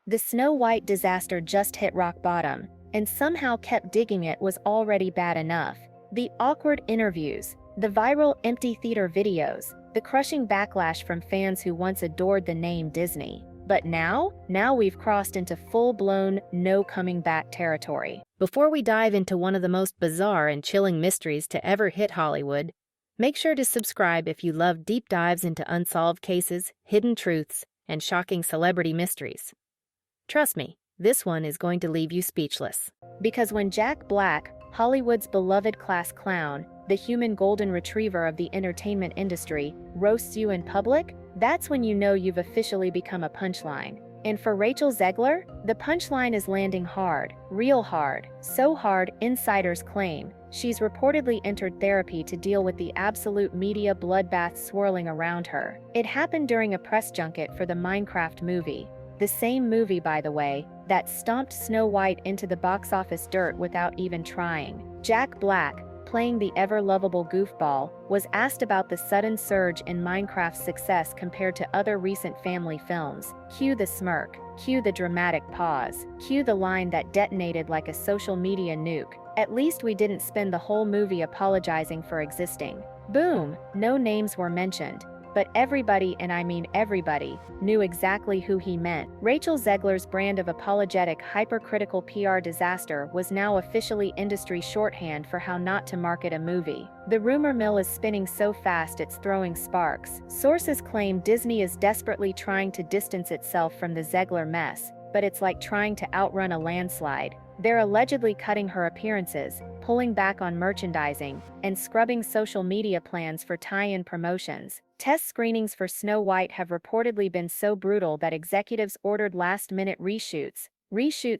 The Snow White disaster just hit rock bottom, and somehow kept digging it was already bad enough. The awkward interviews, the viral empty theater videos, the crushing backlash from fans who once adored the name Disney. But now we've crossed into full-blown no coming back territory. Before we dive into one of the most bizarre and chilling mysteries to ever hit Hollywood, make sure to subscribe if you love deep dives into unsolved cases, hidden truths, and shocking celebrity mysteries. Trust me, this one is going to leave you speechless. Because when Jack Black, Hollywood's beloved class clown, the human golden retriever of the entertainment industry, roasts you in public, that's when you know you've officially become a punchline. And for Rachel Zegler, the punchline is landing hard, real hard, so hard insiders claim she's reportedly entered therapy to deal with the absolute media bloodbath swirling around her. It happened during a press junket for the Minecraft movie. The same movie, by the way, that stomped Snow White into the box office dirt without even trying. Jack Black, playing the ever-lovable goofball, was asked about the sudden surge in Minecraft's success compared to other recent family films. Cue the smirk, cue the dramatic pause, cue the line that detonated like a social media nuke. At least we didn't spend the whole movie apologizing for existing. Boom, no names were mentioned. But everybody, and I mean everybody, knew exactly who he meant. Rachel Zegler's brand of apologetic, hypercritical PR disaster was now officially industry shorthand for how not to market a movie. The rumor mill is spinning so fast it's throwing sparks. Sources claim Disney is desperately trying to distance itself from the Zegler mess, but it's like trying to outrun a landslide. They're allegedly cutting her appearances, pulling back on merchandising, and scrubbing social media plans for tie-in promotions. Test screenings for Snow White have reportedly been so brutal that executives ordered last-minute reshoots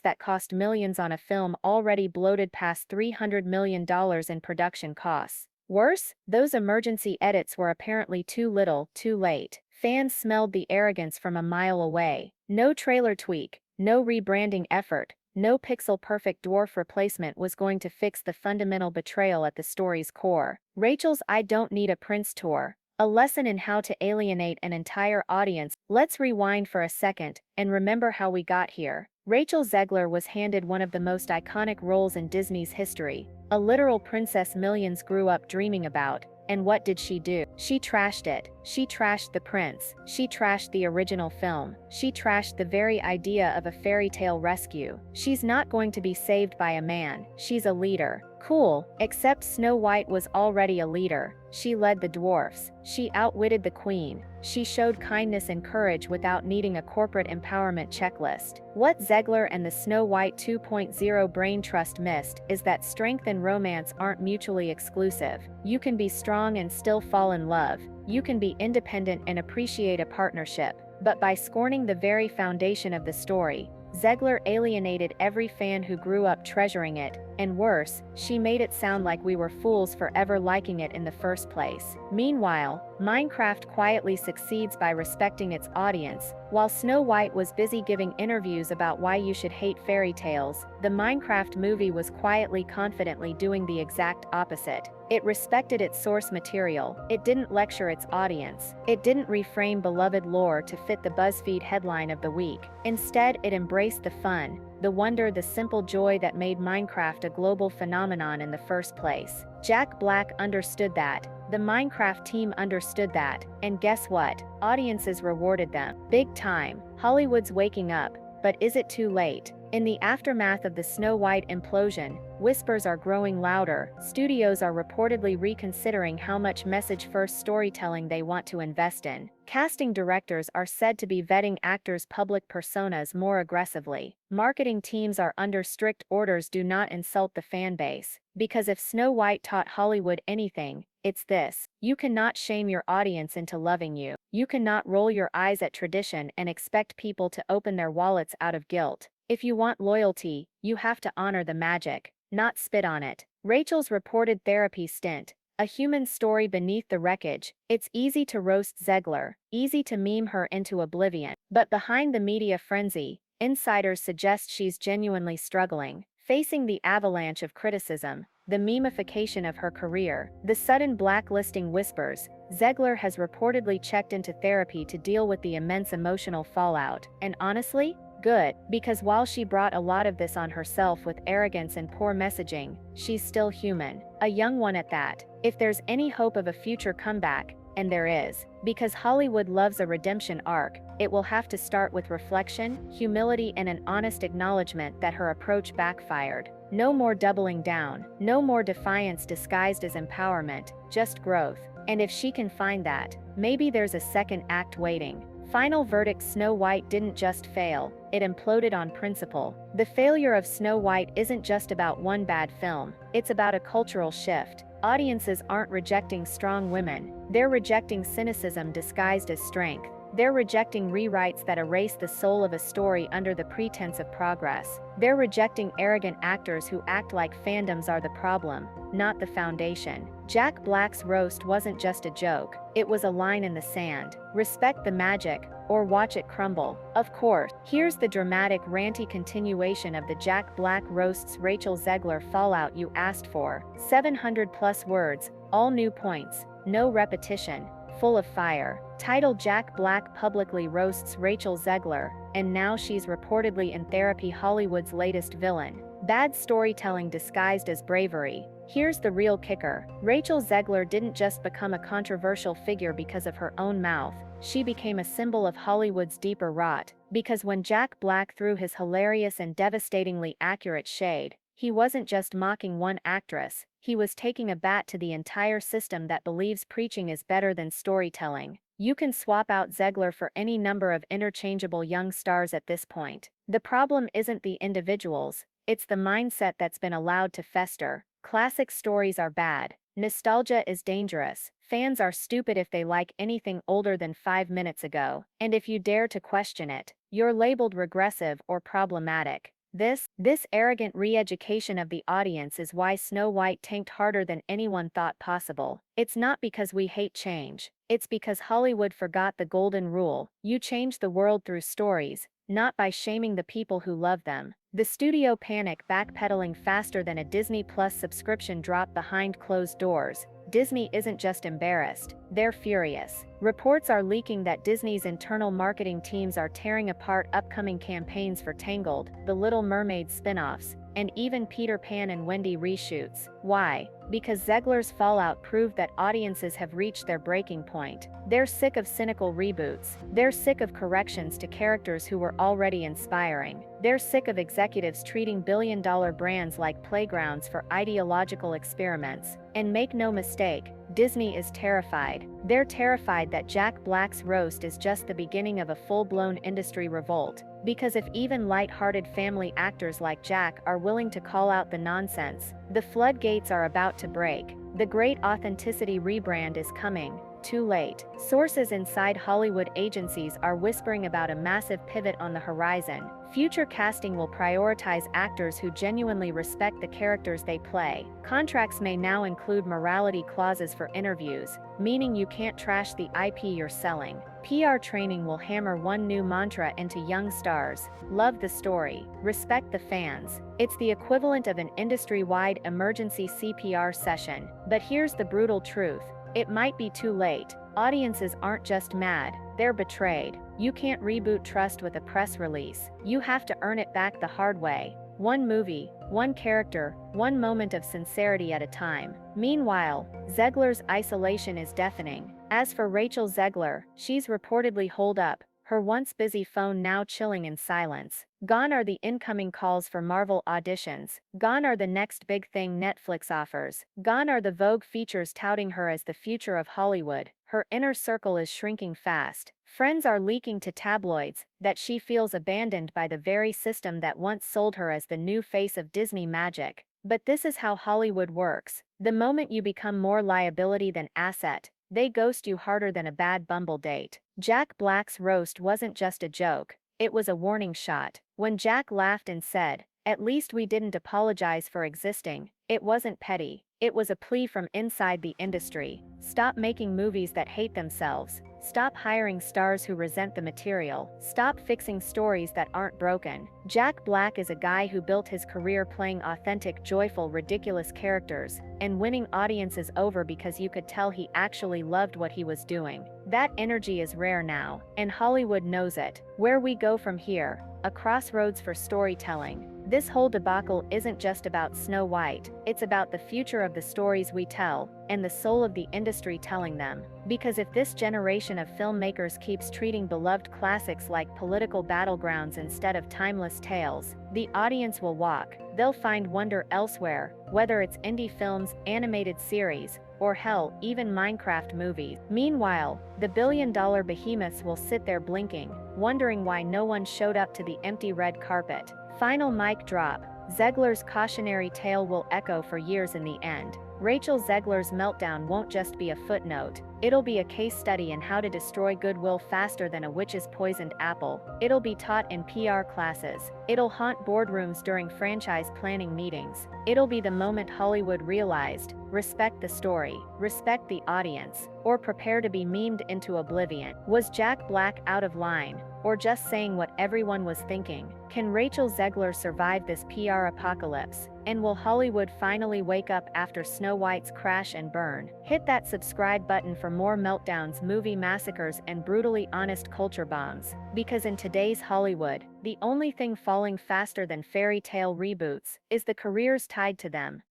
that cost millions on a film already bloated past $300 million in production costs. Worse, those emergency edits were apparently too little, too late. Fans smelled the arrogance from a mile away. No trailer tweak, no rebranding effort, no pixel-perfect dwarf replacement was going to fix the fundamental betrayal at the story's core. Rachel's I Don't Need a Prince tour, a lesson in how to alienate an entire audience. Let's rewind for a second and remember how we got here. Rachel Zegler was handed one of the most iconic roles in Disney's history, a literal princess millions grew up dreaming about. And what did she do? She trashed it. She trashed the prince. She trashed the original film. She trashed the very idea of a fairy tale rescue. She's not going to be saved by a man. She's a leader. Cool, except Snow White was already a leader. She led the dwarfs. She outwitted the queen. She showed kindness and courage without needing a corporate empowerment checklist. What Zegler and the Snow White 2.0 brain trust missed is that strength and romance aren't mutually exclusive. You can be strong and still fall in love. You can be independent and appreciate a partnership. But by scorning the very foundation of the story, Zegler alienated every fan who grew up treasuring it, and worse, she made it sound like we were fools for ever liking it in the first place. Meanwhile, Minecraft quietly succeeds by respecting its audience. While Snow White was busy giving interviews about why you should hate fairy tales, the Minecraft movie was quietly confidently doing the exact opposite. It respected its source material. It didn't lecture its audience. It didn't reframe beloved lore to fit the BuzzFeed headline of the week. Instead, it embraced the fun, the wonder, the simple joy that made Minecraft a global phenomenon in the first place. Jack Black understood that. The Minecraft team understood that. And guess what? Audiences rewarded them. Big time. Hollywood's waking up. But is it too late? In the aftermath of the Snow White implosion, whispers are growing louder. Studios are reportedly reconsidering how much message-first storytelling they want to invest in. Casting directors are said to be vetting actors' public personas more aggressively. Marketing teams are under strict orders: do not insult the fan base. Because if Snow White taught Hollywood anything, it's this: you cannot shame your audience into loving you. You cannot roll your eyes at tradition and expect people to open their wallets out of guilt. If you want loyalty, you have to honor the magic, not spit on it. Rachel's reported therapy stint, a human story beneath the wreckage. It's easy to roast Zegler, easy to meme her into oblivion. But behind the media frenzy, insiders suggest she's genuinely struggling, facing the avalanche of criticism, the memification of her career, the sudden blacklisting whispers. Zegler has reportedly checked into therapy to deal with the immense emotional fallout. And honestly, Good, because while she brought a lot of this on herself with arrogance and poor messaging, she's still human. A young one at that. If there's any hope of a future comeback, and there is, because Hollywood loves a redemption arc, it will have to start with reflection, humility, and an honest acknowledgement that her approach backfired. No more doubling down, no more defiance disguised as empowerment, just growth. And if she can find that, maybe there's a second act waiting. Final verdict: Snow White didn't just fail, it imploded on principle. The failure of Snow White isn't just about one bad film, it's about a cultural shift. Audiences aren't rejecting strong women, they're rejecting cynicism disguised as strength. They're rejecting rewrites that erase the soul of a story under the pretense of progress. They're rejecting arrogant actors who act like fandoms are the problem, not the foundation. Jack Black's roast wasn't just a joke, it was a line in the sand. Respect the magic, or watch it crumble. Of course, here's the dramatic, ranty continuation of the Jack Black roasts Rachel Zegler fallout you asked for. 700+ words, all new points, no repetition, full of fire. Titled: Jack Black publicly roasts Rachel Zegler, and now she's reportedly in therapy. Hollywood's latest villain. Bad storytelling disguised as bravery. Here's the real kicker. Rachel Zegler didn't just become a controversial figure because of her own mouth, she became a symbol of Hollywood's deeper rot. Because when Jack Black threw his hilarious and devastatingly accurate shade, he wasn't just mocking one actress, he was taking a bat to the entire system that believes preaching is better than storytelling. You can swap out Zegler for any number of interchangeable young stars at this point. The problem isn't the individuals, it's the mindset that's been allowed to fester. Classic stories are bad. Nostalgia is dangerous. Fans are stupid if they like anything older than 5 minutes ago. And if you dare to question it, you're labeled regressive or problematic. This arrogant re-education of the audience is why Snow White tanked harder than anyone thought possible. It's not because we hate change. It's because Hollywood forgot the golden rule. You change the world through stories, not by shaming the people who love them. The studio panic, backpedaling faster than a Disney Plus subscription drop behind closed doors. Disney isn't just embarrassed, they're furious. Reports are leaking that Disney's internal marketing teams are tearing apart upcoming campaigns for Tangled, The Little Mermaid spin-offs, and even Peter Pan and Wendy reshoots. Why? Because Zegler's fallout proved that audiences have reached their breaking point. They're sick of cynical reboots. They're sick of corrections to characters who were already inspiring. They're sick of executives treating billion-dollar brands like playgrounds for ideological experiments. And make no mistake, Disney is terrified. They're terrified that Jack Black's roast is just the beginning of a full-blown industry revolt. Because if even light-hearted family actors like Jack are willing to call out the nonsense, the floodgates are about to break. The great authenticity rebrand is coming. Too late. Sources inside Hollywood agencies are whispering about a massive pivot on the horizon. Future casting will prioritize actors who genuinely respect the characters they play. Contracts may now include morality clauses for interviews, meaning you can't trash the IP you're selling. PR training will hammer one new mantra into young stars: love the story, respect the fans. It's the equivalent of an industry-wide emergency CPR session. But here's the brutal truth. It might be too late. Audiences aren't just mad, they're betrayed. You can't reboot trust with a press release. You have to earn it back the hard way. One movie, one character, one moment of sincerity at a time. Meanwhile, Zegler's isolation is deafening. As for Rachel Zegler, she's reportedly holed up, her once busy phone now chilling in silence. Gone are the incoming calls for Marvel auditions. Gone are the next big thing Netflix offers. Gone are the Vogue features touting her as the future of Hollywood. Her inner circle is shrinking fast. Friends are leaking to tabloids that she feels abandoned by the very system that once sold her as the new face of Disney magic. But this is how Hollywood works. The moment you become more liability than asset, they ghost you harder than a bad Bumble date. Jack Black's roast wasn't just a joke, it was a warning shot. When Jack laughed and said, "At least we didn't apologize for existing," it wasn't petty. It was a plea from inside the industry. Stop making movies that hate themselves. Stop hiring stars who resent the material. Stop fixing stories that aren't broken. Jack Black is a guy who built his career playing authentic, joyful, ridiculous characters, and winning audiences over because you could tell he actually loved what he was doing. That energy is rare now, and Hollywood knows it. Where we go from here, a crossroads for storytelling. This whole debacle isn't just about Snow White, it's about the future of the stories we tell, and the soul of the industry telling them. Because if this generation of filmmakers keeps treating beloved classics like political battlegrounds instead of timeless tales, the audience will walk. They'll find wonder elsewhere, whether it's indie films, animated series, or hell, even Minecraft movies. Meanwhile, the billion-dollar behemoths will sit there blinking, wondering why no one showed up to the empty red carpet. Final mic drop. Zegler's cautionary tale will echo for years in the end. Rachel Zegler's meltdown won't just be a footnote. It'll be a case study in how to destroy goodwill faster than a witch's poisoned apple. It'll be taught in PR classes. It'll haunt boardrooms during franchise planning meetings. It'll be the moment Hollywood realized, respect the story, respect the audience, or prepare to be memed into oblivion. Was Jack Black out of line, or just saying what everyone was thinking? Can Rachel Zegler survive this PR apocalypse? And will Hollywood finally wake up after Snow White's crash and burn? Hit that subscribe button for more meltdowns, movie massacres, and brutally honest culture bombs. Because in today's Hollywood, the only thing falling faster than fairy tale reboots is the careers tied to them.